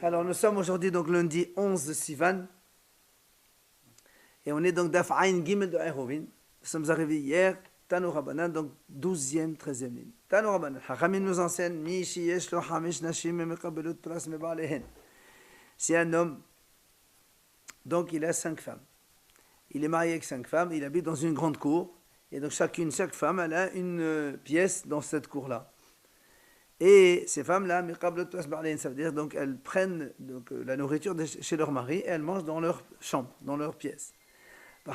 Alors nous sommes aujourd'hui donc lundi 11 Sivan. Et on est donc d'Af Ayn Gimel de Eruvin. Nous sommes arrivés hier, Tanu Rabbanan, donc 12e, 13e ligne. Tanu Rabbanan, Hachamim nous enseigne, Mi Yesh Lo Hamish Nashim Mekabelut Pras Mebalehen. C'est un homme, donc il a 5 femmes. Il est marié avec 5 femmes, il habite dans une grande cour. Et donc chaque femme, elle a une pièce dans cette cour-là. Et ces femmes-là, ça veut dire donc elles prennent donc, la nourriture chez leur mari et elles mangent dans leur chambre, dans leur pièce. Ou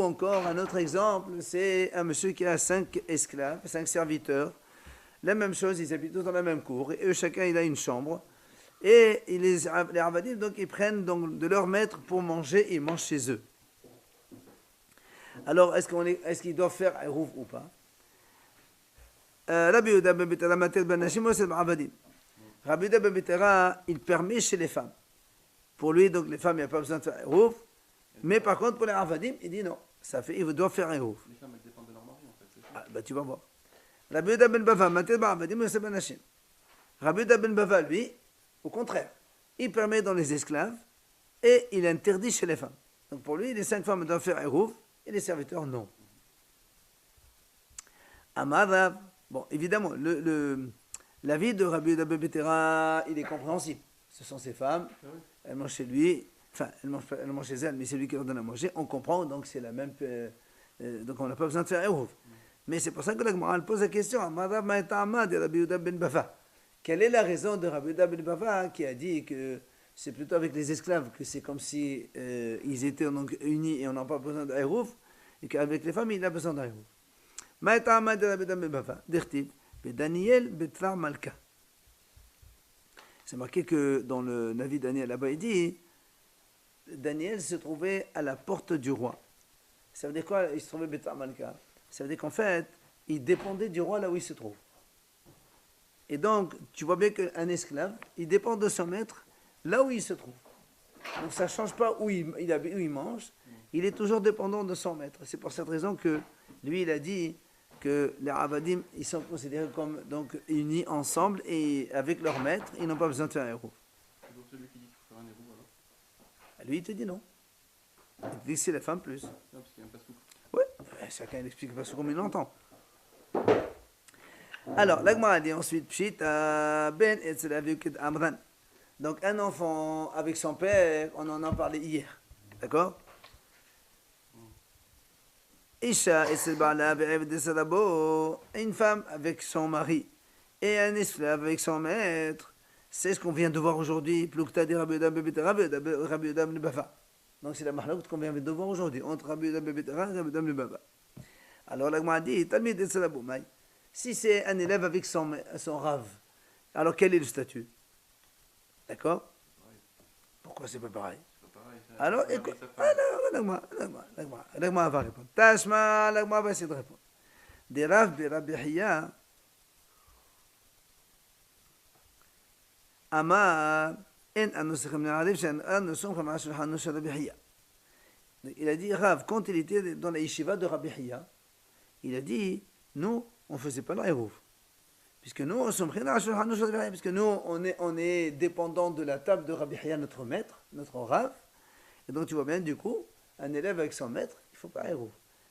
encore un autre exemple, c'est un monsieur qui a 5 esclaves, 5 serviteurs. La même chose, ils habitent tous dans la même cour et eux chacun il a une chambre. Et les Avadim donc ils prennent donc de leur maître pour manger et ils mangent chez eux. Alors est-ce qu'ils doivent faire Eruv ou pas? Rabbi Yehuda ben Betera matel ben Nashim osel ba'avadim. Rabbi Yehuda ben Betera, il permet chez les femmes. Pour lui, donc les femmes, il n'y a pas besoin de faire Eruv. Mais par contre, pour les Avadim, il dit non. Il doit faire Eruv. Les femmes, elles dépendent de leur mari, en fait, c'est ça? Ah, bah, tu vas voir. Rabbi Yehuda ben Bava matel ba'avadim osel ben Nashim. Rabbi Yehuda ben Bava, lui, au contraire, il permet dans les esclaves et il interdit chez les femmes. Donc pour lui, les 5 femmes doivent faire Eruv et les serviteurs non. Amarav. Bon, évidemment, l'avis de Rabbi Yehuda ben Betera, il est compréhensible. Ce sont ces femmes, elles mangent chez lui, enfin, elles mangent chez elles, mais c'est lui qui leur donne à manger. On comprend, donc c'est la même. Donc on n'a pas besoin de faire Eruv. Mais c'est pour ça que la Gemara pose la question Amarav ma'eta'ama de Rabbi Yehuda ben Bava. Quelle est la raison de Rabbi Yehuda ben Bava qui a dit que c'est plutôt avec les esclaves que c'est comme si ils étaient donc unis et on n'a pas besoin d'Eruv, et qu'avec les femmes, il a besoin d'Eruv. Ma'eta'ama de Rabbi Yehuda ben Bava. D'Irtiv. Daniel Betvar Malka. C'est marqué que dans le Navi Daniel là-bas, il dit Daniel se trouvait à la porte du roi. Ça veut dire quoi? Il se trouvait Betvar Malka. Ça veut dire qu'en fait, il dépendait du roi là où il se trouve. Et donc, tu vois bien qu'un esclave, il dépend de son maître là où il se trouve. Donc ça ne change pas où il mange, il est toujours dépendant de son maître. C'est pour cette raison que lui, il a dit que les Avadim, ils sont considérés comme donc, unis ensemble et avec leur maître, ils n'ont pas besoin de faire un Eruv. C'est donc celui qui dit qu'il faut faire un Eruv alors? Lui, il te dit non. Il te dit que c'est la femme plus. Non, parce qu'il y a un pasouk. Oui, chacun il explique pas comme il l'entend. Alors, l'Agmara dit ensuite, Pshit, Ben et Amran. Donc, un enfant avec son père, on en a parlé hier. D'accord? Isha une femme avec son mari et un esclave avec son maître. C'est ce qu'on vient de voir aujourd'hui. Plukta de Rabbi Yehuda ben Bava. Donc c'est la mahlouk qu'on vient de voir aujourd'hui entre Rabbi Yehuda ben Betera et Rabbi Yehuda ben Bava. Alors la Gemara dit Talmid et Salaboumay. Si c'est un élève avec son rave, alors quel est le statut? D'accord? Pourquoi c'est pas pareil? Alors, écoute, la Gemara va répondre. Tashma, la Gemara va essayer de répondre. Des Rav bi Rabbi Hiya, Ama, en anusichem ne'arif, shen anusum chama shulchanu shel Rabbi Hiya. Il a dit, Rav, quand il était dans la yeshiva de Rabbi Hiya, il a dit, nous, on ne faisait pas l'Eruv. Puisque nous, on est dépendant de la table de Rabbi Hiya, notre maître, notre Rav. Et donc tu vois bien, du coup, un élève avec son maître, il ne faut pas Eruv.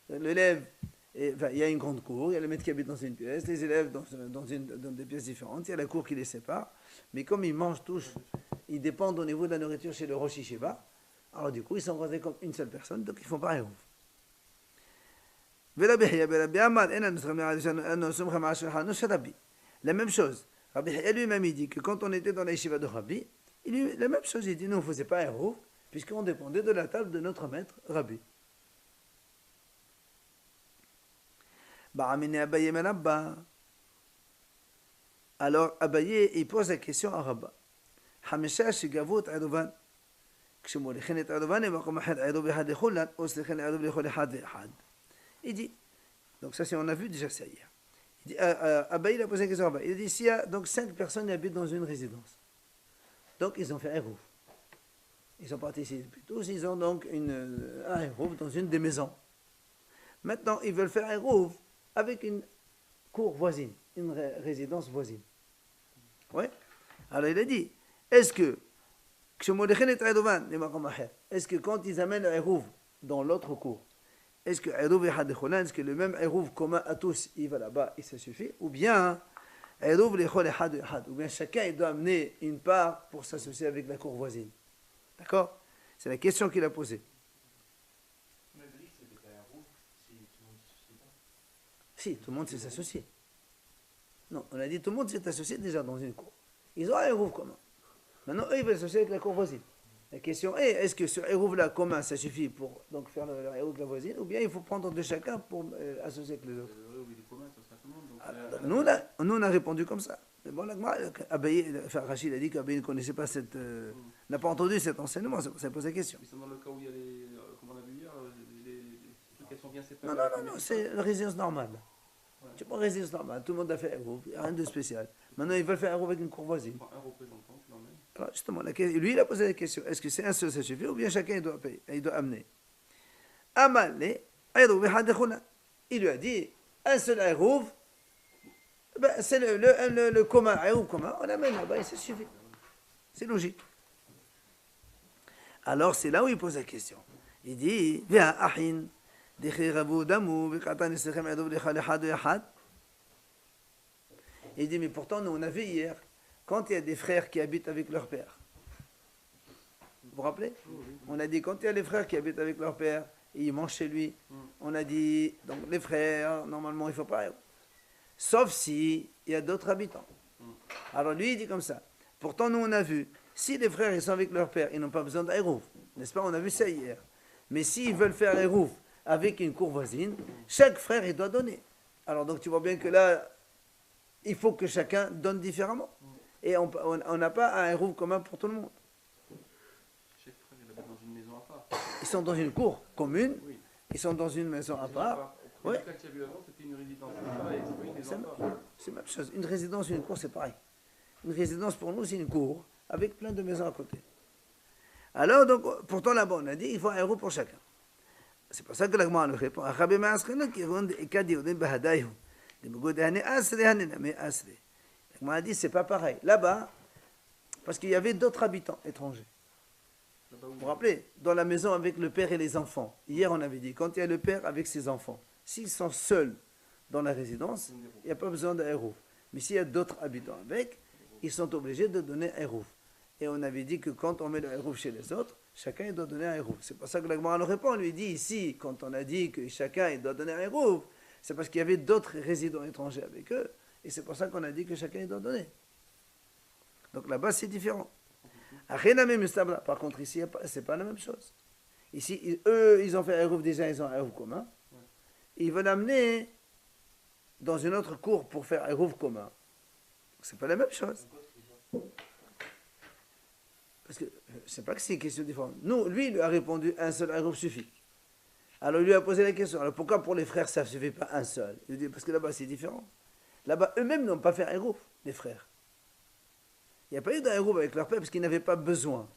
L'élève, il y a une grande cour, il y a le maître qui habite dans une pièce, les élèves dans des pièces différentes, il y a la cour qui les sépare. Mais comme ils mangent tous, ils dépendent au niveau de la nourriture chez le Rosh Yeshiva, alors du coup, ils sont rentrés comme une seule personne, donc ils ne font pas Eruv. La même chose. Rabbi Hiya lui-même il dit que quand on était dans la yeshiva de Rabbi, la même chose, il dit nous on ne faisait pas Eruv, puisqu'on dépendait de la table de notre maître Rabbi. Alors Abaye il pose la question à Rabba. Hamisha shigavut adovan. Il dit, donc ça c'est on a vu déjà ça hier. Il dit, Abaye il a posé la question à Rabba. Il dit s'il y a donc 5 personnes qui habitent dans une résidence, donc ils ont fait Eruv. Ils sont partis ici depuis tous, ils ont donc un Eruv dans une des maisons. Maintenant, ils veulent faire un Eruv avec une cour voisine, une résidence voisine. Oui. Alors il a dit, est-ce que est-ce que quand ils amènent le Eruv dans l'autre cours, est-ce que est-ce que le même Eruv commun à tous, il va là-bas et ça suffit? Ou bien Eruv ou bien chacun il doit amener une part pour s'associer avec la cour voisine. D'accord? C'est la question qu'il a posée. Si, tout le monde s'est associé. Non, on a dit tout le monde s'est associé déjà dans une cour. Ils ont un Eruv commun. Maintenant, eux, ils veulent s'associer avec la cour voisine. La question est, est-ce que ce Eruv-là commun, ça suffit pour donc, faire le Eruv de la voisine, ou bien il faut prendre de chacun pour associer avec les autres? Nous, on a répondu comme ça. Mais bon, Rachid a dit qu'Abaye ne connaissait pas cette... n'a pas entendu cet enseignement, c'est pour ça qu'il pose la question. Mais c'est dans le cas où il y a les... comme on a vu hier, les trucs qui sont bien séparés. Non, c'est une résidence normale. Ouais. Tu prends une résidence normale, tout le monde a fait Eruv, rien de spécial. Maintenant, ils veulent faire Eruv avec une cour voisine. Un représentant, tu l'emmènes. Alors, justement, lui, il a posé la question, est-ce que c'est un seul, ça suffit, ou bien chacun, il doit payer, il doit amener. Amalé, il lui a dit, un seul Eruv, ben, c'est le commun, Eruv commun, on amène là-bas et ça suffit. C'est logique. Alors, c'est là où il pose la question. Il dit, viens, Ahin, il dit, mais pourtant, nous, on a vu hier, quand il y a des frères qui habitent avec leur père. Vous vous rappelez? On a dit, quand il y a des frères qui habitent avec leur père, et ils mangent chez lui, on a dit, donc les frères, normalement, il ne faut pas. Sauf si il y a d'autres habitants. Alors lui, il dit comme ça. Pourtant, nous, on a vu, si les frères, ils sont avec leur père, ils n'ont pas besoin d'Eruv. N'est-ce pas? On a vu ça hier. Mais s'ils veulent faire Eruv avec une cour voisine, chaque frère, il doit donner. Alors donc, tu vois bien que là, il faut que chacun donne différemment. Et on n'a pas un Eruv commun pour tout le monde. Chaque frère, il habite dans une maison à part. Ils sont dans une cour commune, Oui. ils sont dans une maison à part. Le cas que tu as vu avant, c'était une résidence. C'est pas une maison à part. C'est la même chose. Une résidence et une cour, c'est pareil. Une résidence, pour nous, c'est une cour, avec plein de maisons à côté. Alors, donc, pourtant, là-bas, on a dit, il faut un Eruv pour chacun. C'est pour ça que l'Agma nous répond. L'Agma a dit, c'est pas pareil. Là-bas, parce qu'il y avait d'autres habitants étrangers. Vous vous rappelez, dans la maison avec le père et les enfants. Hier, on avait dit, quand il y a le père avec ses enfants, s'ils sont seuls dans la résidence, il n'y a pas besoin d'un Eruv. Mais s'il y a d'autres habitants avec, ils sont obligés de donner un Eruv. Et on avait dit que quand on met le Eruv chez les autres, chacun il doit donner un Eruv. C'est pour ça que l'Agma nous répond. On lui dit ici, quand on a dit que chacun il doit donner un Eruv, c'est parce qu'il y avait d'autres résidents étrangers avec eux. Et c'est pour ça qu'on a dit que chacun il doit donner. Donc là-bas, c'est différent. Par contre, ici, c'est pas la même chose. Ici, eux, ils ont fait un Eruv déjà, ils ont un Eruv commun. Ils veulent amener dans une autre cour pour faire un Eruv commun. C'est pas la même chose. Parce que c'est pas que c'est une question différente. Nous, lui, il lui a répondu un seul Eruv suffit. Alors il lui a posé la question. Alors pourquoi pour les frères ça ne suffit pas un seul? Il dit parce que là-bas c'est différent. Là-bas eux-mêmes n'ont pas fait un Eruv, les frères. Il n'y a pas eu d'un Eruv avec leur père parce qu'ils n'avaient pas besoin.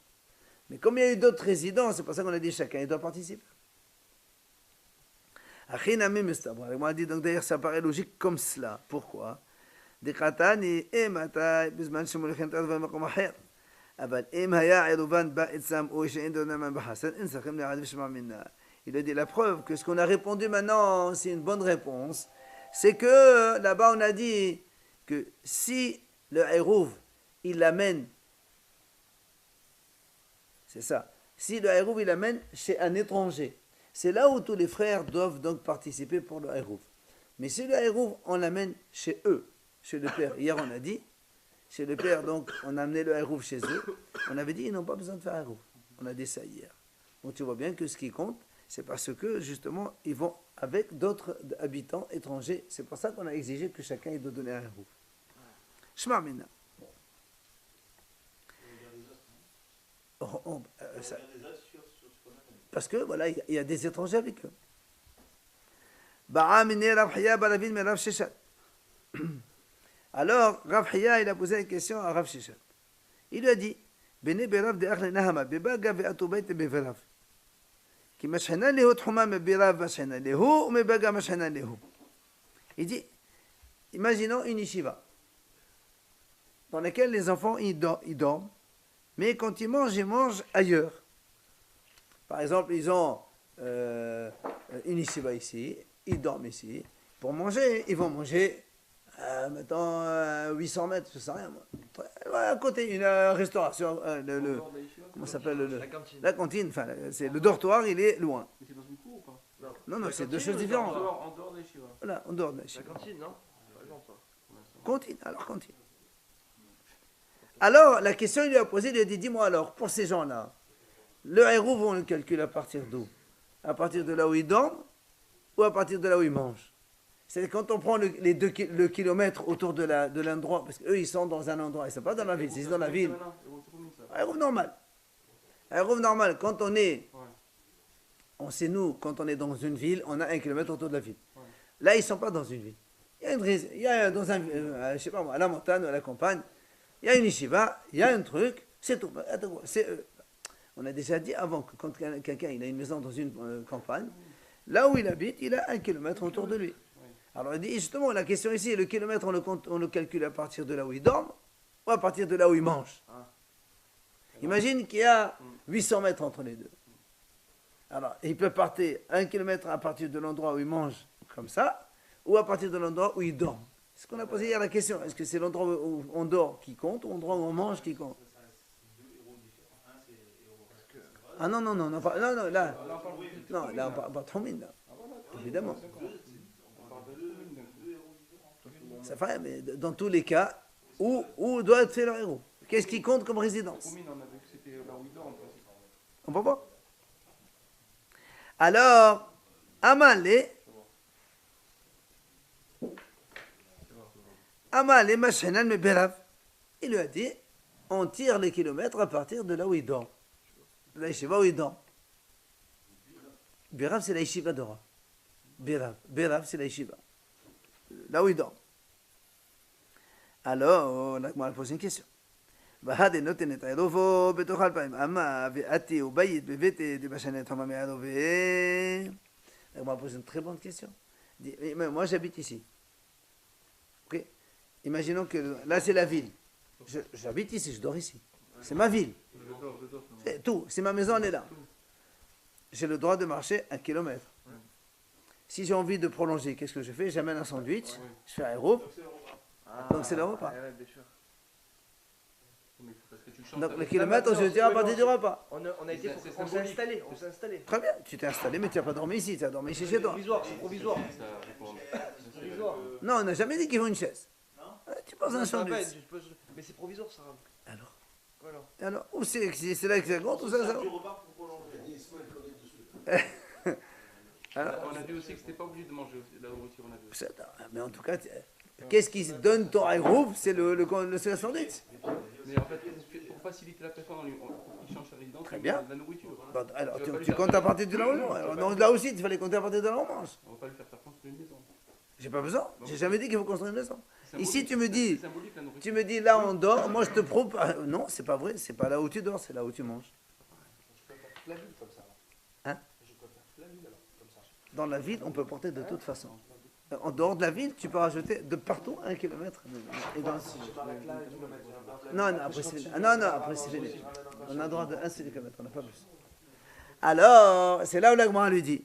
Mais comme il y a eu d'autres résidents, c'est pour ça qu'on a dit chacun il doit participer. Moi, dit donc d'ailleurs ça paraît logique comme cela. Pourquoi? Il dit la preuve que ce qu'on a répondu maintenant c'est une bonne réponse, c'est que là-bas on a dit que si le Eruv il l'amène, c'est ça, si le Eruv il l'amène chez un étranger, c'est là où tous les frères doivent donc participer pour le Eruv. Mais si le Eruv on l'amène chez eux, chez le père, hier on a dit chez le père, donc on a amené le Eruv chez eux, on avait dit ils n'ont pas besoin de faire Eruv, on a dit ça hier. Donc tu vois bien que ce qui compte c'est parce que justement ils vont avec d'autres habitants étrangers, c'est pour ça qu'on a exigé que chacun il doit donner un Eruv. Shema Mina. Parce que voilà, il y a des étrangers avec eux. Alors, Rav Hiya, il a posé une question à Rav Shishat. Il lui a dit, Bene berav de achli nahama, bebaga ve atubayte beverav. Ki mashhana lehu tchuma me berav mashhana lehu, me baga mashhana lehu. Il dit, imaginons une yeshiva, dans laquelle les enfants, ils dorment, Mais quand ils mangent ailleurs. Par exemple, ils ont une yeshiva ici, ils dorment ici. Pour manger, ils vont manger, mettons, 800 mètres, je sais rien moi. Ouais, à côté, une restauration, comment ça s'appelle la cantine, enfin, c'est le dortoir, il est loin. Mais c'est dans une cour ou pas? Non, c'est cantine deux choses ou différentes. En dehors des Yeshiva. Voilà, on dort de la La yeshiva. cantine, non? Par exemple, ça. Cantine, alors cantine. Alors, la question, il lui a posé, il lui a dit, dis-moi alors, pour ces gens-là, le héros, on le calcule à partir d'où? À partir de là où ils dorment ou à partir de là où ils mangent? C'est quand on prend le kilomètre autour de l'endroit, parce qu'eux, ils sont dans un endroit, ils ne sont pas dans la ville, c'est dans la ville. Un héros normal. Un héros normal, quand on est, on sait nous, quand on est dans une ville, on a 1 kilomètre autour de la ville. Là, ils ne sont pas dans une ville. Il y a dans un, je sais pas moi, à la montagne ou à la campagne, il y a une yeshiva, il y a un truc, c'est tout. On a déjà dit avant que quand quelqu'un il a une maison dans une campagne, là où il habite, il a 1 kilomètre autour de lui. Alors il dit justement, la question ici, le kilomètre, on le calcule à partir de là où il dorme ou à partir de là où il mange. Imagine qu'il y a 800 mètres entre les deux. Alors, il peut partir 1 kilomètre à partir de l'endroit où il mange, comme ça, ou à partir de l'endroit où il dort. C'est ce qu'on a posé hier la question. Est-ce que c'est l'endroit où on dort qui compte ou l'endroit où on mange qui compte? Ah non, là, on parle pas de Troumine, là. Évidemment. Ça fait, mais dans tous les cas, où doit être fait le héros? Qu'est-ce qui compte comme résidence? On peut pas. Alors, Amalé, Machenan, mais Berav, il lui a dit, on tire les kilomètres à partir de là où il dort. De la yeshiva où il dort. Berav, c'est la yeshiva d'Ora. Berav, c'est la yeshiva. Là où il dort. Alors, là, moi, je pose une question. והדי נותנת עירובו בתוך 2,000. אמה ואתי ובית בביתי דבשנה את המה מעירובה. On m'a posé une très bonne question. Moi, j'habite ici. Ok. Imaginons que là, c'est la ville. J'habite ici, je dors ici. C'est ma ville. C'est tout. Si ma maison, elle est là. J'ai le droit de marcher 1 kilomètre. Si j'ai envie de prolonger, qu'est-ce que je fais? J'amène un sandwich, je fais un repas. Donc, c'est le repas. Donc, le kilomètre, je tire à partir du repas. On s'est installé. Très bien, tu t'es installé, mais tu n'as pas dormi ici, tu as dormi ici chez toi. C'est provisoire. Non, on n'a jamais dit qu'il faut une chaise. Tu poses un sandwich. Mais c'est provisoire, ça. Alors, ou c'est là que ça compte, ou ça compte. On a vu aussi que c'était pas obligé de manger la nourriture. Mais en tout cas, qu'est-ce qui donne ton groupe? C'est le sandwich. Mais en fait, pour faciliter la personne, il change sa résidence. Très bien. La nourriture. Bon, alors, tu comptes à partir de là où on mange. Donc, là aussi, il fallait compter à partir de là où on mange. On va pas lui faire construire une maison. J'ai pas besoin. J'ai jamais dit qu'il faut construire une maison. Ici, tu me C'est symbolique, la nourriture. tu me dis là on dort. Moi, je te propose. Non, c'est pas vrai. C'est pas là où tu dors, c'est là où tu manges. La ville comme ça. Hein? Je préfère la ville alors, comme ça. Dans la ville, on peut porter de toute façon. En dehors de la ville, tu peux rajouter de partout 1 kilomètre. Et dans... Non, après c'est fini. Après c'est fini. On a le droit de 1 kilomètre, on n'a pas plus. Alors, c'est là où l'agma lui dit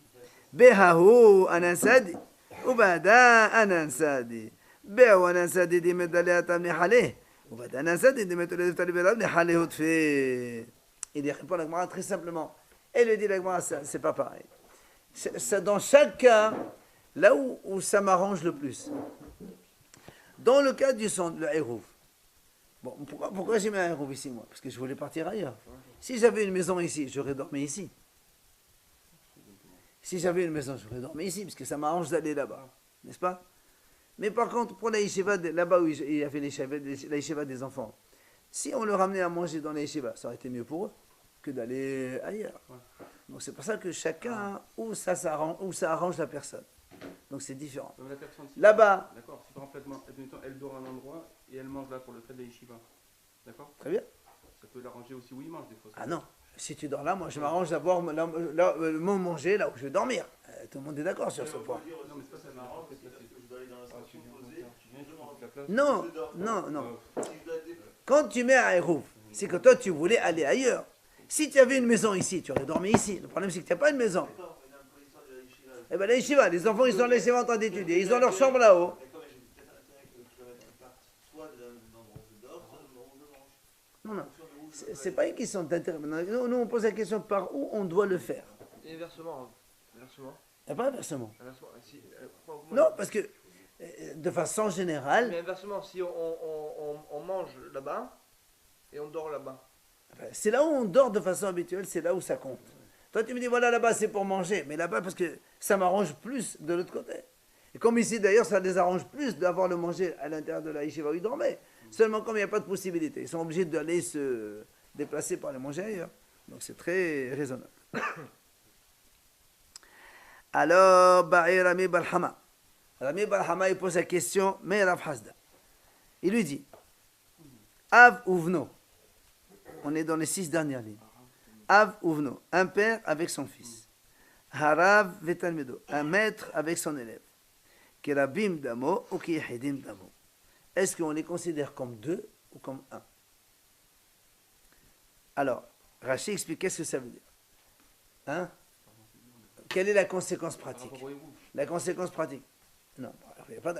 Behahu anansadi, ubada anansadi. Behahu anansadi di medaliata mihale, ubada anansadi di medaliata mihale hutfi. Il répond à l'agma très simplement. Et il lui dit l'agma, c'est pas pareil. C'est dans chaque cas, là où ça m'arrange le plus. Dans le cas du hérouf. Bon, pourquoi j'ai mis un hérouf ici, moi? Parce que je voulais partir ailleurs. Si j'avais une maison ici, j'aurais dormi ici. Si j'avais une maison, j'aurais dormi ici, parce que ça m'arrange d'aller là-bas. N'est-ce pas? Mais par contre, pour la yeshiva, là-bas où il y avait la yeshiva des enfants, si on leur ramenait à manger dans la yeshiva, ça aurait été mieux pour eux que d'aller ailleurs. Donc c'est pour ça que chacun, où ça arrange la personne. Donc c'est différent. Là-bas. D'accord, si par exemple, elle dort à un endroit et elle mange là pour le fait de la yeshiva. D'accord? Très bien. Ça peut l'arranger aussi où il mange des fois. Ah non, si tu dors là, moi je m'arrange d'avoir le moment manger là où je vais dormir. Tout le monde est d'accord sur ce point. Non, mais c'est pas ça, m'arrange. Non. Quand tu mets un hérouf, C'est que toi, tu voulais aller ailleurs. Si tu avais une maison ici, tu aurais dormi ici. Le problème, c'est que tu n'as pas une maison. Eh bien, la yeshiva, les enfants, ils sont là, ils sont en train d'étudier. Ils ont leur chambre là-haut. Non, non. C'est pas une question d'intérêt. Nous, on pose la question par où on doit le faire. Et inversement. Inversement. Il n'y a pas inversement. Inversement. Si, Non, parce que de façon générale, mais inversement, si on mange là-bas et on dort là-bas. c'est là où on dort de façon habituelle, c'est là où ça compte. Toi, tu me dis, voilà, là-bas, c'est pour manger. Mais là-bas, parce que ça m'arrange plus de l'autre côté. Et comme ici, d'ailleurs, ça les arrange plus d'avoir le manger à l'intérieur de la yeshiva où ils dormaient. Seulement, comme il n'y a pas de possibilité, ils sont obligés d'aller se déplacer pour aller manger ailleurs. Donc, c'est très raisonnable. Alors, Ba'i Rami Balhama. Rami Balhama, il pose la question, mais Rav Hasda. Il lui dit, Av Uvno. On est dans les 6 dernières lignes. Av Uvno, un père avec son fils. Harav Vetalmedo, un maître avec son élève. Kirabim Damo ou Kiyahidim Damo. Est-ce qu'on les considère comme 2 ou comme 1? Alors, Rashi explique qu'est-ce que ça veut dire. Hein? Quelle est la conséquence pratique? La conséquence pratique. Non, il n'y a pas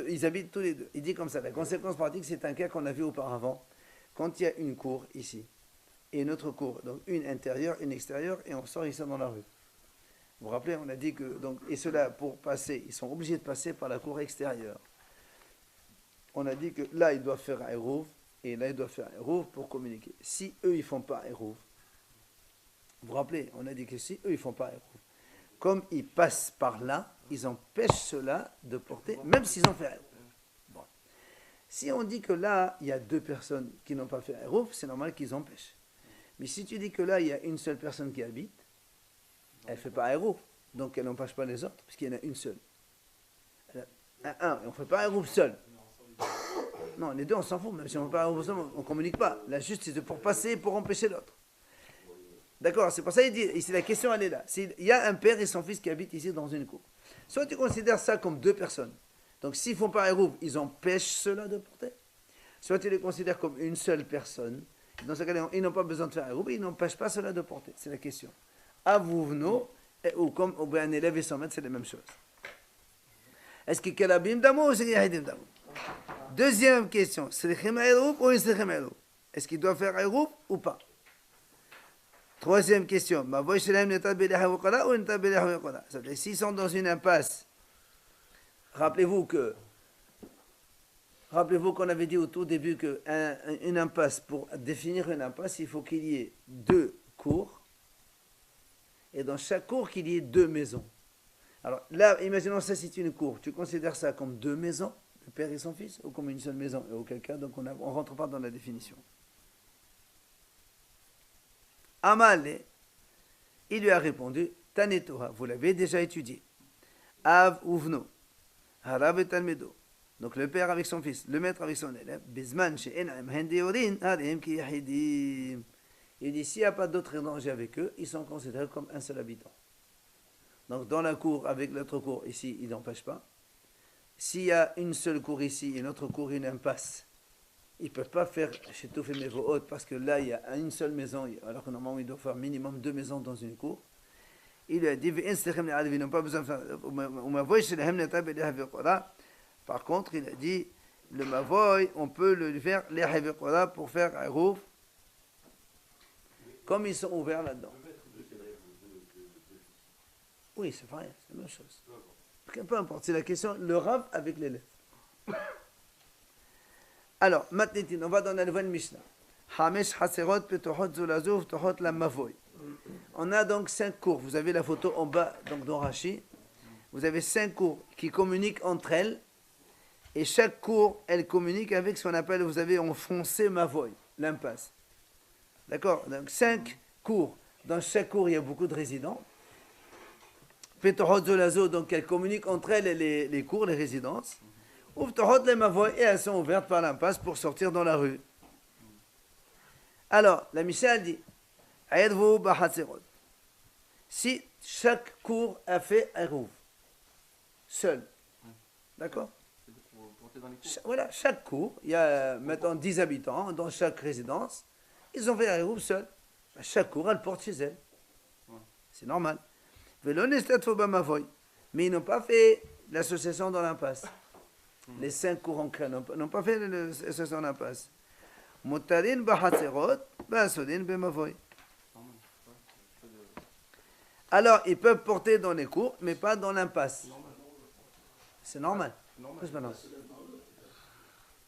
ils habitent tous les deux. Il dit comme ça, la conséquence pratique, c'est un cas qu'on a vu auparavant. Quand il y a une cour ici, et une autre cour, donc une intérieure, une extérieure, et on sort ici dans la rue. Vous vous rappelez, on a dit que, donc, et cela pour passer, ils sont obligés de passer par la cour extérieure. On a dit que là, ils doivent faire un hérouv, et là, ils doivent faire un hérouv pour communiquer. Si eux, ils ne font pas un hérouv, vous vous rappelez, on a dit que si eux, ils ne font pas un hérouv, comme ils passent par là, ils empêchent cela de porter, même s'ils ont fait un hérouv. Bon. Si on dit que là, il y a 2 personnes qui n'ont pas fait un hérouv, c'est normal qu'ils empêchent. Mais si tu dis que là, il y a une seule personne qui habite, elle ne fait pas un hérouv, donc elle n'empêche pas les autres, parce qu'il y en a une seule. On ne fait pas un hérouv seul. Non, les deux, on s'en fout, même si on ne fait pas un hérouv seul, on ne communique pas. La juste, c'est pour passer, pour empêcher l'autre. D'accord, c'est pour ça qu'il dit, ici la question elle est là. Il y a un père et son fils qui habitent ici dans une cour. Soit tu considères ça comme 2 personnes. Donc s'ils font pas un hérouv, ils empêchent cela de porter. Soit tu les considères comme une seule personne. Dans ce cas-là, ils n'ont pas besoin de faire un hérouv, ils n'empêchent pas cela de porter. C'est la question. Avouvno, ou comme un élève et son maître, c'est la même chose. Est-ce que Kalabim Damo ou c'est Yahidim Damo? Deuxième question, Srichim Hérouv ou Srichim Hérouv? Est-ce qu'ils doivent faire un hérouv ou pas? Troisième question, s'ils sont dans une impasse, rappelez-vous qu'on avait dit au tout début qu'une impasse, pour définir une impasse, il faut qu'il y ait 2 cours, et dans chaque cour qu'il y ait 2 maisons. Alors là, imaginons ça, c'est une cour, tu considères ça comme 2 maisons, le père et son fils, ou comme une seule maison, et auquel cas, donc on ne rentre pas dans la définition. Amalé, il lui a répondu, Tanetoha, vous l'avez déjà étudié. Av Uvno, Harav et Talmedo. Donc le père avec son fils, le maître avec son élève. Bizman she'en'am hendeorin, harim ki yahidim. Il dit, s'il n'y a pas d'autre danger avec eux, ils sont considérés comme un seul habitant. Donc dans la cour, avec l'autre cour, ici, ils n'empêchent pas. S'il y a une seule cour ici, une autre cour, une impasse, ils ne peuvent pas faire chez Touf et Mevohot parce que là, il y a une seule maison, alors que normalement, ils doivent faire minimum 2 maisons dans une cour. Il lui a dit, ils n'ont pas besoin de faire. Par contre, il a dit, le Mavoy, on peut le faire pour faire un rouf, comme ils sont ouverts là-dedans. Oui, c'est vrai, c'est la même chose. Peu importe, c'est la question, le Rav avec l'élève. Alors, maintenant, on va dans la nouvelle Mishnah. On a donc 5 cours. Vous avez la photo en bas donc dans Rashi. Vous avez 5 cours qui communiquent entre elles. Et chaque cour, elle communique avec ce qu'on appelle, vous avez en français, Mavoy, l'impasse. D'accord? Donc 5 cours. Dans chaque cour, il y a beaucoup de résidents. Petohot Zolazo, donc elles communiquent entre elles les cours, les résidences. Et elles sont ouvertes par l'impasse pour sortir dans la rue. Alors, la Mishnah dit, si chaque cour a fait un rouf, seul, d'accord? Pour porter dans les cours. Voilà, chaque cour, il y a maintenant 10 habitants dans chaque résidence. Ils ont fait un groupe seul. Chaque cour, elle porte chez elle. Ouais. C'est normal. Mais ils n'ont pas fait l'association dans l'impasse. Les 5 cours en crâne n'ont pas fait l'association dans l'impasse. Motarin bahaserot, basodin bemavoy. Normal. Ouais. Pas de- Alors, ils peuvent porter dans les cours, mais pas dans l'impasse. Normal. C'est normal. Normal. Qu'est-ce que maintenant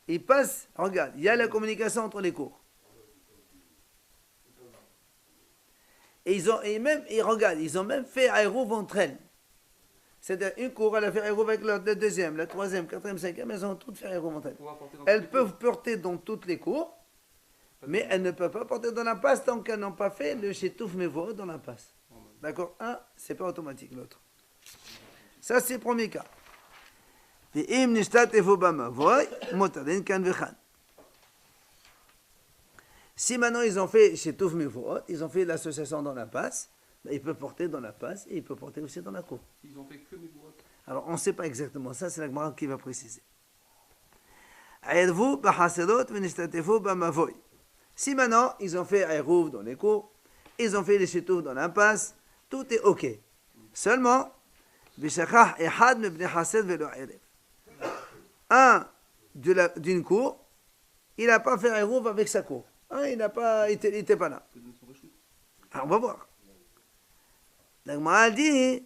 ils passent, regarde, il y a la communication entre les cours. Et regarde, ils ont même fait Aérouv entre elles. C'est-à-dire, une cour, elle a fait Aérouv avec la deuxième, la troisième, quatrième, cinquième, elles ont toutes fait Aérouv entre elles. Pouvoir porter dans Elles toutes les peuvent porter dans toutes les cours, mais elles ne peuvent pas porter dans l'impasse tant qu'elles n'ont pas fait le Chetouf Mevo dans l'impasse. cours. Normal. D'accord? Un, c'est pas automatique, l'autre. Ça, c'est le premier cas. ואם נשתתפו במבוי, מותרין כאן וכאן. Si maintenant ils ont fait chez Touf Mevoot, ils ont fait l'association dans l'impasse, ben, ils peuvent porter dans l'impasse et ils peuvent porter aussi dans la cour. Ils ont fait que mes boîtes. Alors on ne sait pas exactement ça, c'est la Gemara qui va préciser. Ayrvu b'haserot v'nishtatefu b'mavoy. Si maintenant ils ont fait Ayrvu dans les cours, ils ont fait les Chetouf dans l'impasse, tout est ok. Seulement, b'shachach ehad mebnei hased velo erev. Un d'une cour, il n'a pas fait Ayrvu avec sa cour. Il n'était pas là. Que donne son réchute. Alors on va voir. La Gemara dit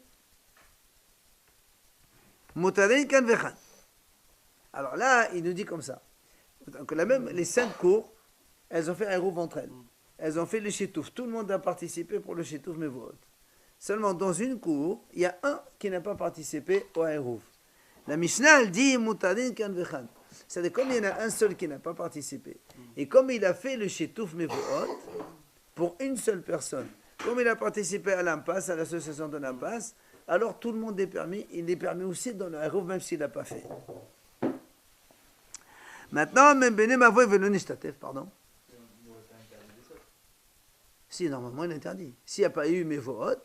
Mutarin kan vechan. Alors là, il nous dit comme ça. Donc les 5 cours, elles ont fait un groupe entre elles. Elles ont fait le chitouf. Tout le monde a participé pour le chitouf Mevoot. Seulement dans une cour, il y a un qui n'a pas participé au Hérouf. La Mishnah, elle dit Mutarin kan vechan. C'est-à-dire, comme il y en a un seul qui n'a pas participé, et comme il a fait le chitouf Mevoot, pour une seule personne, comme il a participé à l'impasse, à l'association de l'impasse, alors tout le monde est permis, il est permis aussi dans le Hérouf, même s'il n'a pas fait. Maintenant, même Bene Mavoy veut le Nishtatef, pardon. Si, normalement, il est interdit. S'il n'y a pas eu Mevoot,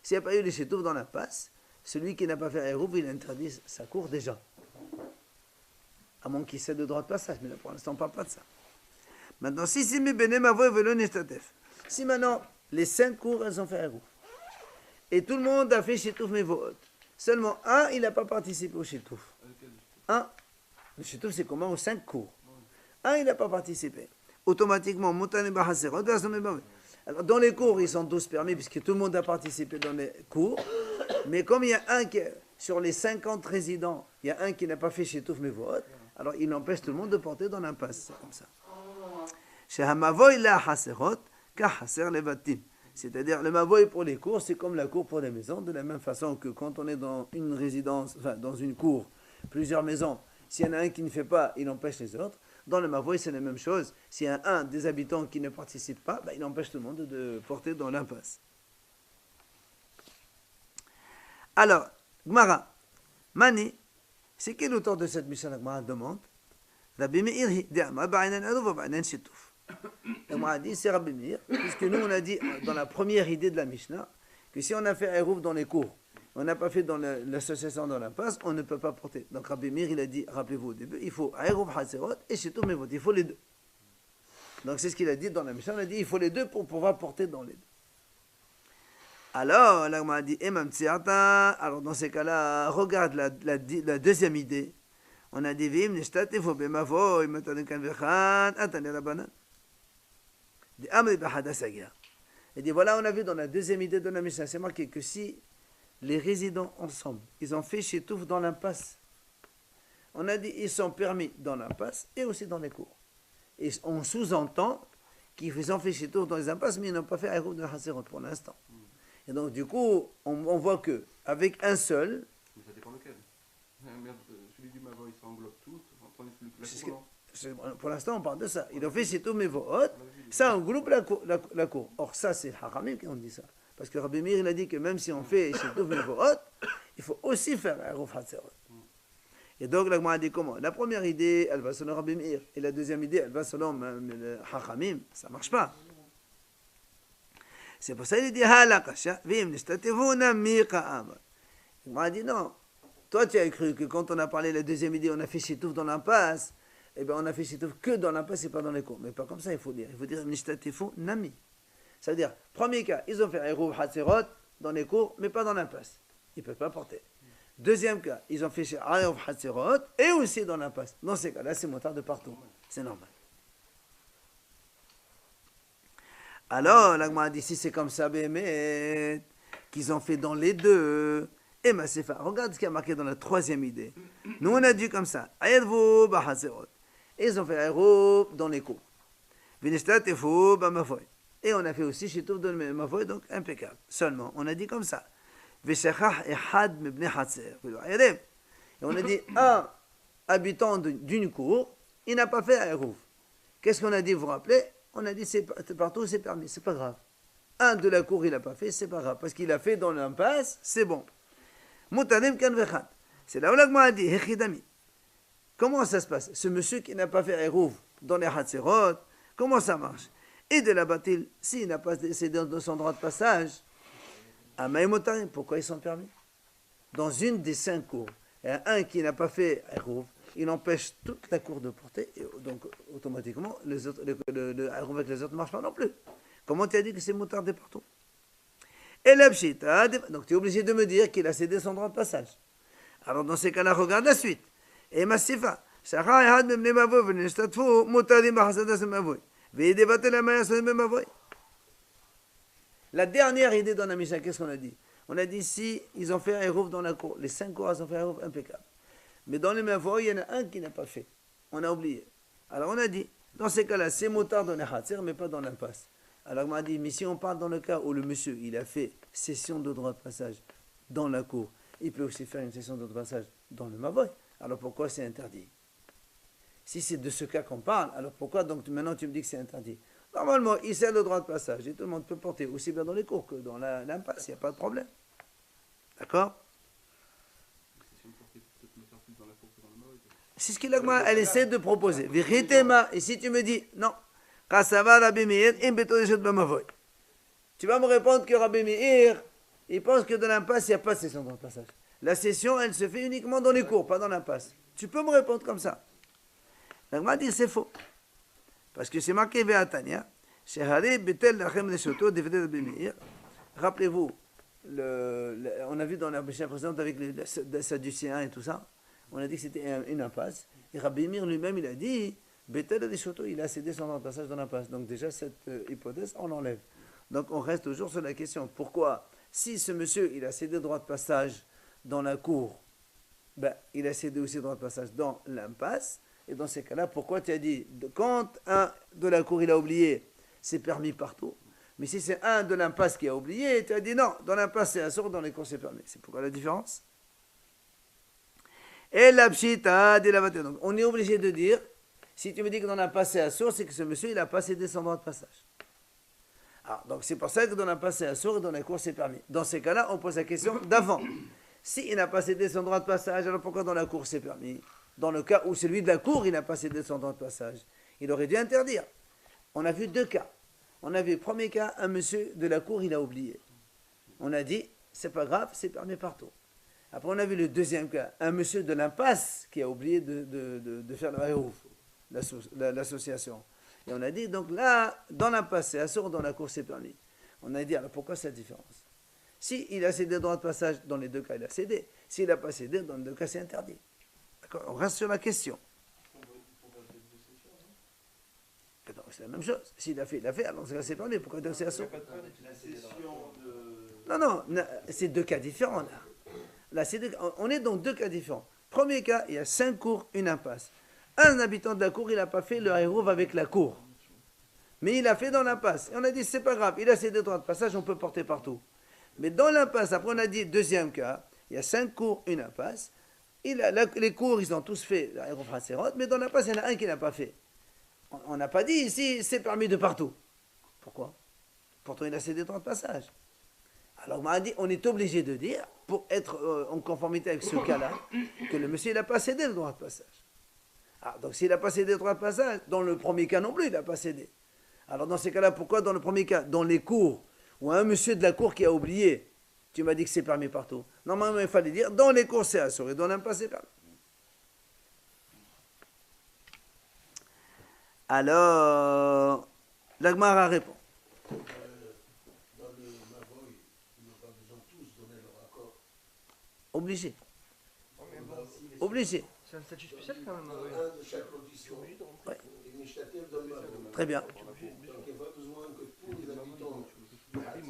s'il n'y a pas eu le chitouf dans l'impasse, celui qui n'a pas fait Hérouf, il interdit sa cour déjà. À moins qu'il cède le droit de passage, mais là, pour l'instant, on ne parle pas de ça. Maintenant, si Bene Mavoy veut le Nishtatef, si maintenant, les 5 cours, elles ont fait Hérouf, et tout le monde a fait chitouf Mevoot, seulement un, il n'a pas participé au chitouf. Un, le chitouf, c'est comment aux 5 cours. Un, il n'a pas participé. Automatiquement, Moutane Bahaserot, alors, dans les cours, ils sont tous permis, puisque tout le monde a participé dans les cours. Mais comme il y a un qui, sur les 50 résidents, il y a un qui n'a pas fait chitouf Mevoot, alors il empêche tout le monde de porter dans l'impasse. C'est comme ça. C'est-à-dire, le mavoy pour les cours, c'est comme la cour pour les maisons, de la même façon que quand on est dans une résidence, enfin dans une cour, plusieurs maisons, s'il y en a un qui ne fait pas, il empêche les autres. Dans le mavoy, c'est la même chose. S'il y a un des habitants qui ne participe pas, il empêche tout le monde de porter dans l'impasse. Alors, Gmara, Mani, c'est quel auteur de cette mission la Gmara demande? Rabbi Meir, De'ama ba'anan aruv ba'anan shituf. La Gmara dit, c'est Rabbi Meir, puisque nous on a dit dans la première idée de la Mishnah, que si on a fait Hérouf dans les cours, on n'a pas fait dans l'association dans l'impasse, on ne peut pas porter. Donc Rabbi Meir, il a dit, rappelez-vous au début, il faut Hérouf Haserot et Shitouf Mevot, il faut les deux. Donc c'est ce qu'il a dit dans la Mishnah, on a dit, il faut les deux pour pouvoir porter dans les deux. Alors, là, on m'a dit, alors dans ces cas-là, regarde la deuxième idée. On a dit, Vim, Nishtate, Fo, Bemavo, Imatanen Kanvechan, Atane Rabanan. Des Amri Bahadasagia. Il dit, voilà, on a vu dans la deuxième idée de la Mishnah, c'est marqué que si les résidents ensemble, ils ont fait chitouf dans l'impasse, on a dit, ils sont permis dans l'impasse et aussi dans les cours. Et on sous-entend qu'ils ont fait chitouf dans les impasses, mais ils n'ont pas fait Hérouf de Haserot pour l'instant. Et donc, du coup, on voit que avec un seul. Mais ça dépend lequel. Celui du Mavoy, ça englobe tout. Tandis que pour l'instant, on parle de ça. Il a fait chitouf Mevoot, ça englobe la cour. Or, ça, c'est Haramim qui ont dit ça. Parce que Rabbi Meir, il a dit que même si on fait chitouf Mevoot, il faut aussi faire Hérouf Haserot. Et donc, la Gemara a dit comment? La première idée, elle va selon Rabbi Meir. Et la deuxième idée, elle va selon Haramim. Ça ne marche pas. C'est pour ça qu'il dit Halakasha, Vim Nishtatevuna Miqa Amar. Il m'a dit non. toi tu as cru que quand on a parlé la deuxième idée, on a fait chitouf dans l'impasse, eh bien on a fait chitouf que dans l'impasse et pas dans les cours. Mais pas comme ça, il faut dire. Il faut dire nishtatefu nami. Ça veut dire, premier cas, ils ont fait Eruv Hatzerot dans les cours, mais pas dans l'impasse. Ils ne peuvent pas porter. Deuxième cas, ils ont fait Eruv Hatzerot et aussi dans l'impasse. Dans ces cas-là, c'est motard de partout. C'est normal. Alors, l'Agma a dit, si c'est comme ça, Bémet, qu'ils ont fait dans les deux, et ma Sefa, regarde ce qui a marqué dans la troisième idée. Nous, on a dit comme ça, Ayadvou Bahazerot. Et ils ont fait Aéro dans les cours. Vinishtatefu Bamafoy. Et on a fait aussi Shitouf dans le Mavoy, donc impeccable. Seulement, on a dit comme ça. Veshachach Ehad Mebne Hatzer. Et on a dit, un habitant d'une cour, il n'a pas fait Aéro. Qu'est-ce qu'on a dit, vous vous rappelez? On a dit, c'est partout, c'est permis, c'est pas grave. Un de la cour, il n'a pas fait, c'est pas grave. Parce qu'il a fait dans l'impasse, c'est bon. Mutadim kan vechat. C'est là où l'agma a dit, Hechidami. Comment ça se passe? Ce monsieur qui n'a pas fait Eruv dans les Hatzerot, comment ça marche? Et de la batil, s'il n'a pas cédé dans son droit de passage, à Maïmotarim, pourquoi ils sont permis? Dans une des 5 cours, il y a un qui n'a pas fait Eruv, il empêche toute la cour de porter, et donc automatiquement, le Eruv avec les autres ne marche pas non plus. Comment tu as dit que c'est motard de partout? Et la pshita, donc tu es obligé de me dire qu'il a cédé son droit de passage. Alors dans ces cas-là, regarde la suite. Et Massifa, la dernière idée dans la Mishnah, qu'est-ce qu'on a dit? On a dit si ils ont fait un Eruv dans la cour, les 5 cours, ils ont fait un Eruv impeccable. Mais dans les Mavoy, il y en a un qui n'a pas fait. On a oublié. Alors on a dit, dans ces cas-là, c'est motard dans les Hatzir, mais pas dans l'impasse. Alors on m'a dit, mais si on parle dans le cas où le monsieur, il a fait cession de droit de passage dans la cour, il peut aussi faire une cession de droit de passage dans le Mavoy. Alors pourquoi c'est interdit? Si c'est de ce cas qu'on parle, alors pourquoi donc maintenant tu me dis que c'est interdit? Normalement, il sert le droit de passage et tout le monde peut porter aussi bien dans les cours que dans l'impasse, il n'y a pas de problème. D'accord? C'est ce qu'il a, elle essaie de proposer. Et si tu me dis, non, tu vas me répondre que Rabbi Meir, il pense que dans l'impasse, il n'y a pas de cession de droit de passage. La cession, elle se fait uniquement dans les cours, pas dans l'impasse. Tu peux me répondre comme ça. L'Agma dit c'est faux. Parce que c'est marqué Ve'atania, Shehari Betel Lachem Leshoto, Devedet Rabbi Meir. Rappelez-vous, on a vu dans la Mishnah précédente avec les Sadducéens et tout ça, on a dit que c'était une impasse. Et Rabbi Meir lui-même, il a dit, Betel Leshoto, il a cédé son droit de passage dans l'impasse. Donc déjà, cette hypothèse, on l'enlève. Donc on reste toujours sur la question, pourquoi, si ce monsieur, il a cédé droit de passage dans la cour, ben, il a cédé aussi droit de passage dans l'impasse, et dans ces cas-là, pourquoi tu as dit, quand un de la cour il a oublié, c'est permis partout, mais si c'est un de l'impasse qui a oublié, tu as dit non, dans l'impasse c'est assourd, dans les cours c'est permis. C'est pourquoi la différence? Et la pshita de la vate. Donc on est obligé de dire, si tu me dis que dans l'impasse c'est assourd, c'est que ce monsieur il n'a pas cédé son droit de passage. Alors, donc c'est pour ça que dans l'impasse c'est assourd et dans les cours c'est permis. Dans ces cas-là, on pose la question d'avant. S'il n'a pas cédé son droit de passage, alors pourquoi dans la cour c'est permis? Dans le cas où celui de la cour, il n'a pas cédé son droit de passage, il aurait dû interdire. On a vu 2 cas. On a vu, premier cas, un monsieur de la cour, il a oublié. On a dit, c'est pas grave, c'est permis partout. Après, on a vu le deuxième cas, un monsieur de l'impasse qui a oublié de faire le hayouf, l'association. Et on a dit, donc là, dans l'impasse, c'est assourd, dans la cour, c'est permis. On a dit, alors pourquoi cette différence? Si il a cédé le droit de passage, dans les 2 cas, il a cédé. S'il n'a pas cédé, dans les 2 cas, c'est interdit. D'accord? On reste sur la question. C'est la même chose. S'il a fait, il a fait. Alors, c'est permis. Pourquoi c'est assourd? Non, c'est 2 cas différents, là. Là, on est dans 2 cas différents. Premier cas, il y a 5 cours, une impasse. Un habitant de la cour, il n'a pas fait le haïrouv avec la cour. Mais il a fait dans l'impasse. Et on a dit, c'est pas grave, il a cédé droit de passage, on peut porter partout. Mais dans l'impasse, après on a dit, deuxième cas, il y a 5 cours, une impasse. Les cours, ils ont tous fait le haïrouv hatzerot, mais dans l'impasse, il y en a un qui n'a pas fait. On n'a pas dit ici, c'est permis de partout. Pourquoi? Pourtant, il a cédé droit de passage. Alors, on m'a dit, on est obligé de dire, pour être en conformité avec ce cas-là, que le monsieur, il n'a pas cédé le droit de passage. Ah, donc, s'il n'a pas cédé le droit de passage, dans le premier cas non plus, il n'a pas cédé. Alors, dans ces cas-là, pourquoi dans le premier cas? Dans les cours, où un monsieur de la cour qui a oublié, Tu m'as dit que c'est permis partout. Normalement, il fallait dire dans les cours c'est assuré, dans l'impasse c'est permis. Alors, l'Agmara répond. Dans le Mavoy, ils n'ont pas besoin tous donner leur accord. Obligé. Mais bon, Obligé. c'est un statut spécial quand même. Un de chaque lotissement. Ouais. Et Nishtatel donne Mavoy. Très bien. Donc il n'y a pas besoin que tous les habitants du Hatzer.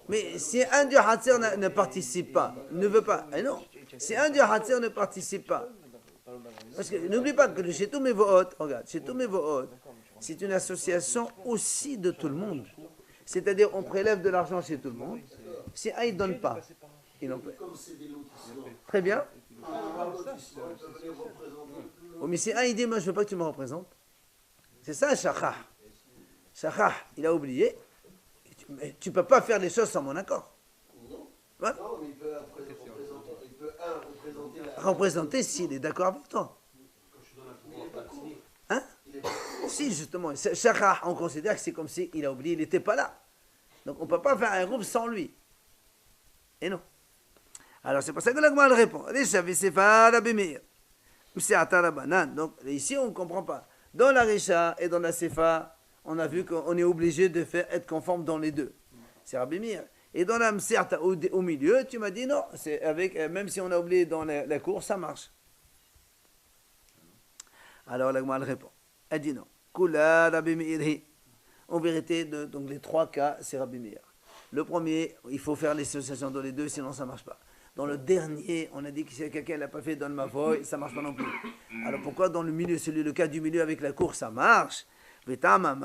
Mais si un du Hatzer ne participe pas, ne veut pas, eh non, si un du Hatzer ne participe pas, parce que n'oublie pas que chez tous mes vohot, regarde, chez tous mes vohot, c'est une association aussi de tout le monde. C'est-à-dire, on prélève de l'argent chez tout le monde. Si un, il ne donne pas, il en peut. Comme c'est des lotissements, Très bien. par lotissement, ils peuvent les représenter. Oh, mais si un, il dit, moi, je ne veux pas que tu me représentes. C'est ça, Shachah. Shachah, il a oublié. Mais tu ne peux pas faire les choses sans mon accord. Non. Ouais. Non, mais il peut représenter la. Représenter s'il est d'accord avec toi. Mais il n'est pas con. Hein? Il est pas con. Si, justement, Shachah, on considère que c'est comme s'il a oublié, il n'était pas là. Donc on ne peut pas faire un groupe sans lui. Et non. Alors c'est pour ça que l'Agma répond. Donc ici on ne comprend pas. Dans la Risha et dans la Sefa, on a vu qu'on est obligé de faire être conforme dans les deux. C'est Rabbi Meir. Et dans la Mserta au milieu, tu m'as dit non, c'est avec, même si on a oublié dans la cour, ça marche. Alors l'Agma répond. Elle dit non. Kula Rabbi Meir. En vérité, donc les trois cas, c'est Rabbi Meir. Le premier, il faut faire l'association dans les deux, sinon ça ne marche pas. Dans le dernier, on a dit que si quelqu'un ne l'a pas fait dans le Mavoy, ça ne marche pas non plus. Alors pourquoi dans le milieu, le cas du milieu avec la cour, ça marche? La Gemara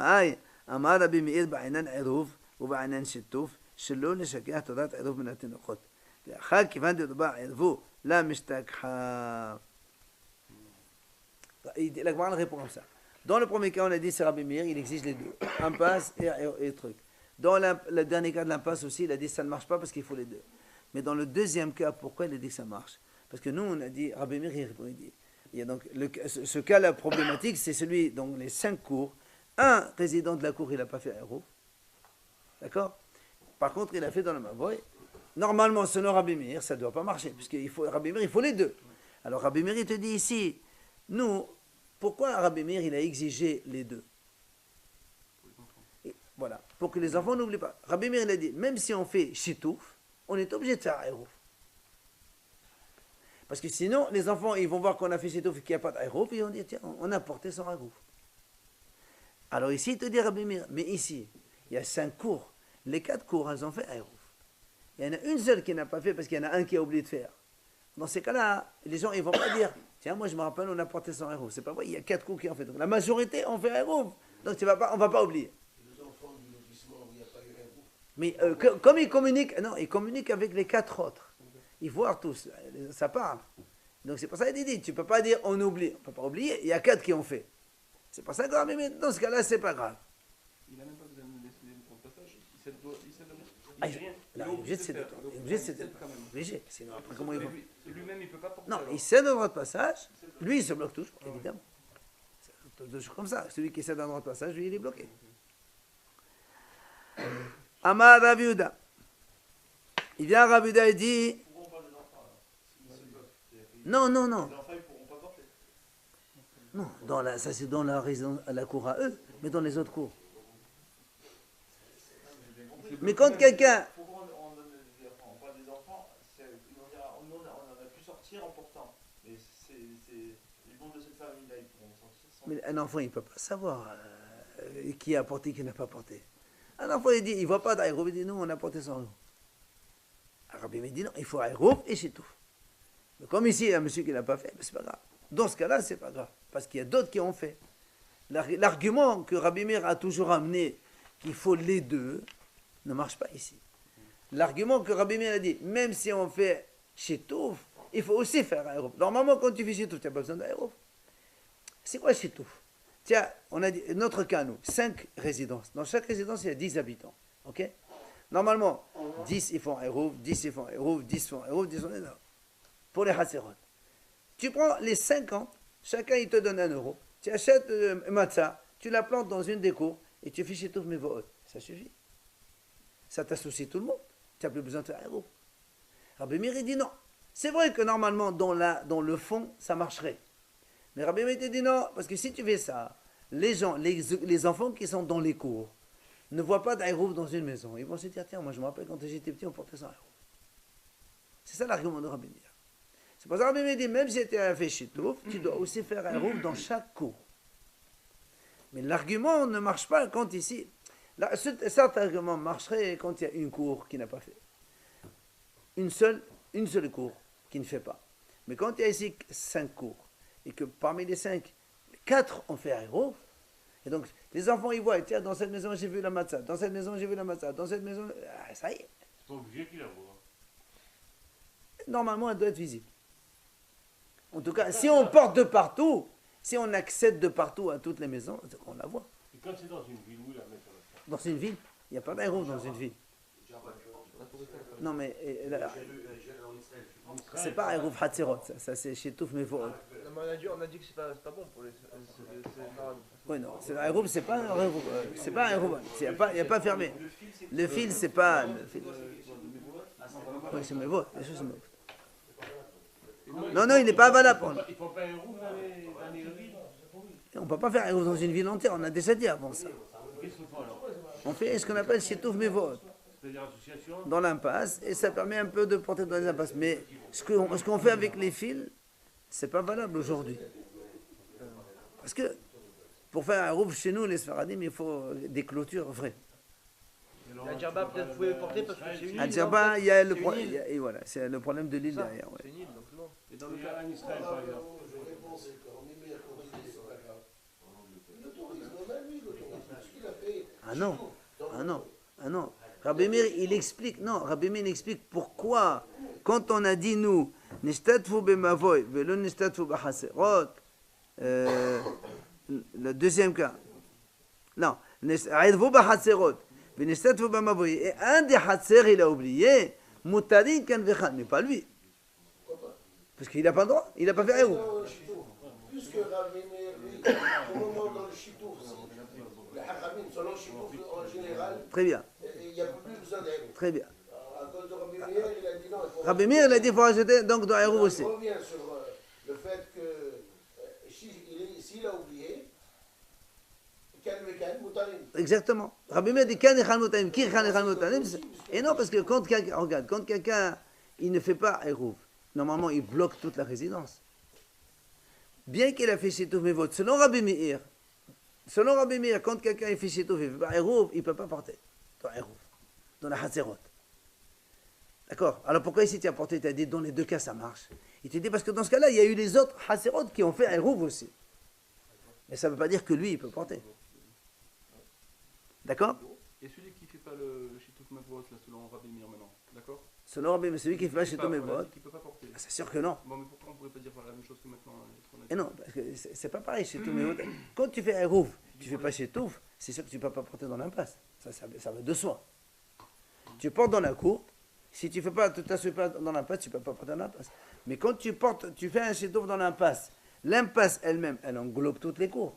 répond comme ça. Dans le premier cas, on a dit c'est Rabbi Meir, il exige les deux, impasse et truc. Dans le dernier cas de l'impasse aussi, il a dit ça ne marche pas parce qu'il faut les deux. Mais dans le deuxième cas, pourquoi il a dit que ça marche? Parce que nous, on a dit, Rabbi Meir, il répond, il dit, il y a donc ce cas-là problématique, c'est celui dans les 5 cours. Un résident de la cour, il n'a pas fait un rouf. D'accord? Par contre, il a fait dans le Mavoy. Normalement, selon Rabbi Meir, ça ne doit pas marcher, puisqu'il faut Rabbi Meir, il faut les deux. Alors Rabbi Meir, il te dit ici, nous, pourquoi Rabbi Meir, il a exigé les deux? Et voilà, pour que les enfants n'oublient pas. Rabbi Meir, il a dit, même si on fait chitouf, on est obligé de faire Aïrouf. Parce que sinon, les enfants, ils vont voir qu'on a fait chitouf et qu'il n'y a pas d'Aïrouf, et ils vont dire, tiens, on a porté son Aïrouf. Alors ici, il te dit Rabbi Meir, mais ici, il y a 5 cours. Les 4 cours, elles ont fait Aïrouf. Il y en a une seule qui n'a pas fait parce qu'il y en a un qui a oublié de faire. Dans ces cas-là, les gens, ils ne vont pas dire, tiens, moi je me rappelle, on a porté son Aïrouf. C'est pas vrai, il y a 4 cours qui ont fait. Donc la majorité ont fait Aïrouf. Donc on ne va pas oublier. Les enfants du lotissement où il n'y a pas eu un groupe. Mais comme ils communiquent, non, ils communiquent avec les 4 autres. Ils voient tous, ça parle. Donc c'est pour ça qu'il dit, tu ne peux pas dire on oublie. On ne peut pas oublier, il y a 4 qui ont fait. C'est pour ça que mais dans ce cas-là, c'est pas grave. Il n'a même pas besoin de nous laisser le temps de passage. Il sait Ah, rien. il est obligé de céder. Il est obligé de céder. Obligé. Sinon, après, comment il va? Lui-même, il ne peut pas porter. Non, alors. il cède un droit de passage. Lui, il se bloque toujours, évidemment. C'est toujours comme ça. Celui qui cède un droit de passage, lui, il est bloqué. Amar Rav Yehuda. Il vient à Rav Yehuda et dit. Non, non, non. Non, ça c'est dans la résidence, à la cour à eux, mais dans les autres cours. Mais quand quelqu'un. Pourquoi on parle des enfants, on aurait pu sortir en portant. Mais les membres de cette famille-là, ils pourront sortir sans. Mais un enfant, il ne peut pas savoir qui a porté, qui n'a pas porté. Un enfant, il dit, il ne voit pas d'Aïrouf, il dit, non, on a porté sans nous. Rabbi me dit, non, il faut Aïrouf et c'est tout. Mais comme ici, il y a un monsieur qui ne l'a pas fait, mais c'est pas grave. Dans ce cas-là, c'est pas grave, parce qu'il y a d'autres qui ont fait. L'argument que Rabbi Meir a toujours amené, qu'il faut les deux, ne marche pas ici. L'argument que Rabbi Meir a dit, même si on fait Chitouf, il faut aussi faire Aïrouf. Normalement, quand tu fais Chitouf, tu n'as pas besoin d'Aïrouf. C'est quoi Chitouf? Tiens, on a dit, notre cas, nous, 5 résidences. Dans chaque résidence, il y a 10 habitants. Ok? Normalement, 10 ils font Aïrouf, 10 ils font Aïrouf, 10 font Aïrouf, 10 font Aïrouf. Pour les Hasserot. Tu prends les 50, chacun il te donne 1 euro. Tu achètes matzah, tu la plantes dans une des cours et tu fais Chitouf Mevohot. Ça suffit. Ça t'associe tout le monde. Tu n'as plus besoin de faire Aïrouf. Rabbi Meir il dit non. C'est vrai que normalement, dans le fond, ça marcherait. Mais Rabbi Meir dit non, parce que si tu fais ça, les enfants qui sont dans les cours ne voient pas d'Aïrouf dans une maison. Ils vont se dire, tiens, moi je me rappelle quand j'étais petit, on portait ça Aïrouf. C'est ça l'argument de Rabbi Meir. C'est pour ça que Rabbi Meir dit, même si tu as fait Chitouf, tu dois aussi faire Aïrouf dans chaque cours. Mais l'argument ne marche pas quand ici. Cet argument marcherait quand il y a une cour qui n'a pas fait. Une seule cour qui ne fait pas. Mais quand il y a ici 5 cours, et que parmi les 5, 4 ont fait Aïrouf, et donc les enfants ils voient, tiens, dans cette maison j'ai vu la matzah, dans cette maison j'ai vu la matzah, dans cette maison, ça y est. C'est pas obligé qu'il la voit. Normalement elle doit être visible. En tout cas, si on porte de partout, si on accède de partout à toutes les maisons, on la voit. Et quand c'est dans une ville, où il la met sur la table? Dans une ville, il n'y a pas d'Aïrouf dans une ville. Non mais c'est pas Aïrouf Hatzerot, ça c'est chez Touf Mevoot. Non, mais on a dit que c'est pas bon pour les. Oui, non, Aïrouf, c'est pas un Aïrouf, c'est pas un Aïrouf, il n'y a pas fermé. Le fil, c'est pas. Oui, c'est Mevoot, bien sûr, c'est Mevoot. Non, il n'est pas valable. Il ne faut pas un roux dans les villes. On ne peut pas faire Aïrouf dans une ville entière, on a déjà dit avant ça. Qu'est-ce qu'on fait alors? On fait ce qu'on appelle chez Touf Mevoot, C'est-à-dire association? dans l'impasse, et ça permet un peu de porter dans les impasses. Mais ce qu'on fait avec les fils, c'est pas valable aujourd'hui. Parce que pour faire un rouf chez nous, les Sfaradim, il faut des clôtures vraies. La djerba, peut-être vous pouvez porter parce que c'est une île. À Djerba, il y a le C'est problème. une île. Et voilà, c'est le problème de l'île Ça, derrière. Ouais. C'est une île, donc c'est bon. Et dans le Et cas, en Israël, par exemple. Je réponds, c'est qu'on est meilleur qu'on dit, c'est pas grave. Il autorise, même lui, il autorise. Ce qu'il a fait. Ah non. Rabbi Meir, il explique, Rabbi Meir explique pourquoi, quand on a dit nous, Nishtatfu b'mavoy, velo nishtatfu b'chaserot, le deuxième cas, non, Aïdvu b'chaserot, v'nishtatfu b'mavoy, et un des chaser, il a oublié, Moutarin kan vechan, mais pas lui. Parce qu'il n'a pas le droit, il n'a pas fait Aïdvu. Puisque Rabbi Meir, lui, au moment dans le Chitouf, le Hachamim, selon le Chitouf en général, Très bien, il n'y a plus besoin d'Aïrouf. très bien. À cause de Rabbi Meir, il a dit non. Rabbi Meir, il a dit qu'il faut rajouter donc dans Aïdvu aussi. On revient sur le fait que s'il a oublié, Exactement. Rabbi Meir dit Kan echal motanim, ki echal motanim. Et non, parce que quand quelqu'un, il ne fait pas Aïdvu, normalement il bloque toute la résidence. Bien qu'il a fait Chitouf Mevot, selon Rabbi Meir, quand quelqu'un fait Chitouf et fait pas Aïdvu, il ne peut pas porter dans Aïdvu, dans la Hatzerot. D'accord. Alors pourquoi ici tu as porté, tu as dit dans les deux cas ça marche. Il te dit parce que dans ce cas-là, il y a eu les autres Hatzerot qui ont fait Aïdvu aussi. Mais ça ne veut pas dire que lui, il peut porter. D'accord? et celui qui ne fait pas le Chitouf Mavot, là, selon Rabbi Meir maintenant, d'accord? Selon Rabbi Meir, celui qui fait pas Chitouf Voilà, Mevot, qui ne peut pas porter. c'est sûr que non. Bon, mais pourquoi on ne pourrait pas dire la même chose que maintenant ce qu'on a dit? Et non, parce que c'est pas pareil chez tout. Mais quand tu fais un rouf, tu fais pas chez Touf, c'est sûr que tu ne peux pas porter dans l'impasse. Ça va de soi. Tu portes dans la cour, si tu ne t'assois pas dans l'impasse, tu ne peux pas porter dans l'impasse. Mais quand tu fais un chez Touf dans l'impasse elle-même, elle englobe toutes les cours.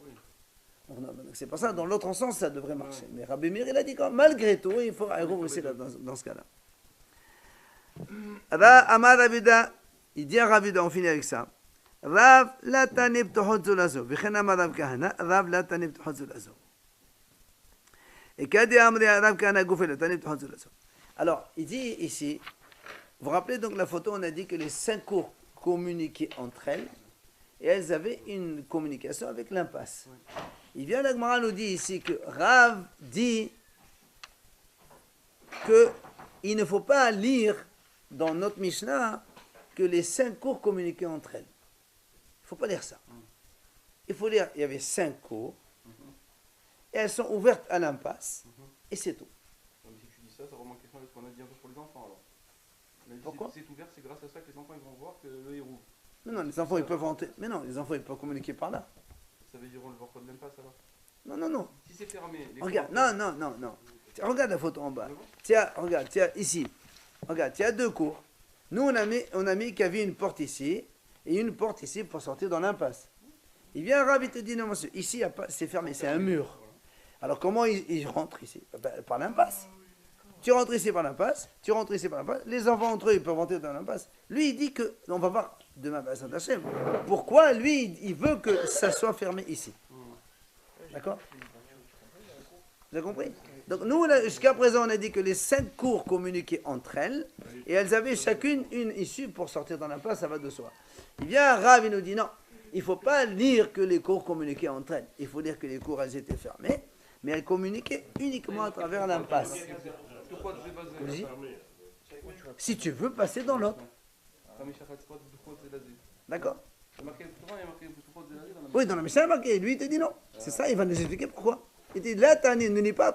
Donc, c'est pour ça, dans l'autre sens, ça devrait marcher. Mais Rabbi Meir, il a dit que malgré tout, il faut un rouf aussi là, dans ce cas-là. Amar Rabida, il dit à Rabida, on finit avec ça. Rav la tanib tohot zulazo. V'chen amar Rav Kahana, Rav la tanib tohot zulazo. Et kadi amri Rav Kahana goufé la tanib tohot zulazo. Alors, il dit ici, vous vous rappelez donc la photo, on a dit que les 5 cours communiquaient entre elles, et elles avaient une communication avec l'impasse. Il vient, la Gemara nous dit ici que Rav dit qu'il ne faut pas lire dans notre Mishnah que les 5 cours communiquaient entre elles. Il ne faut pas lire ça. Il faut lire, il y avait 5 cours, et elles sont ouvertes à l'impasse, et c'est tout. Donc, si tu dis ça, ça remet en question avec ce qu'on a dit un peu pour les enfants alors. On a dit, Pourquoi? c'est ouvert, c'est grâce à ça que les enfants ils vont voir que le héros. Mais non, les enfants, ils peuvent rentrer. Mais non, les enfants, ils peuvent communiquer par là. Ça veut dire on le voit pas de l'impasse alors. Non. Si c'est fermé. les Regarde, cours- non. Tiens, regarde la photo en bas. Tiens, regarde, ici. Regarde, il y a 2 cours. Nous, on a mis qu'il y avait une porte ici, et une porte ici pour sortir dans l'impasse. Il vient un rabbin, il te dit, non, monsieur, ici, c'est fermé, c'est un mur. Alors, comment il rentre ici? Par l'impasse. Tu rentres ici par l'impasse, tu rentres ici par l'impasse, les enfants entre eux, ils peuvent rentrer dans l'impasse. Lui, il dit que, on va voir demain, pourquoi lui, il veut que ça soit fermé ici. D'accord? Vous avez compris? Donc nous, jusqu'à présent, on a dit que les 5 cours communiquaient entre elles, et elles avaient chacune une issue pour sortir dans l'impasse, ça va de soi. Il vient un Rav, il nous dit non, il ne faut pas lire que les cours communiquaient entre elles. Il faut dire que les cours, elles étaient fermées, mais elles communiquaient uniquement à travers l'impasse. Si tu veux passer dans l'autre. D'accord? Oui, dans la Mishnah, il est marqué. Lui, il te dit non. C'est ça, il va nous expliquer pourquoi. Il dit là, ne lis pas.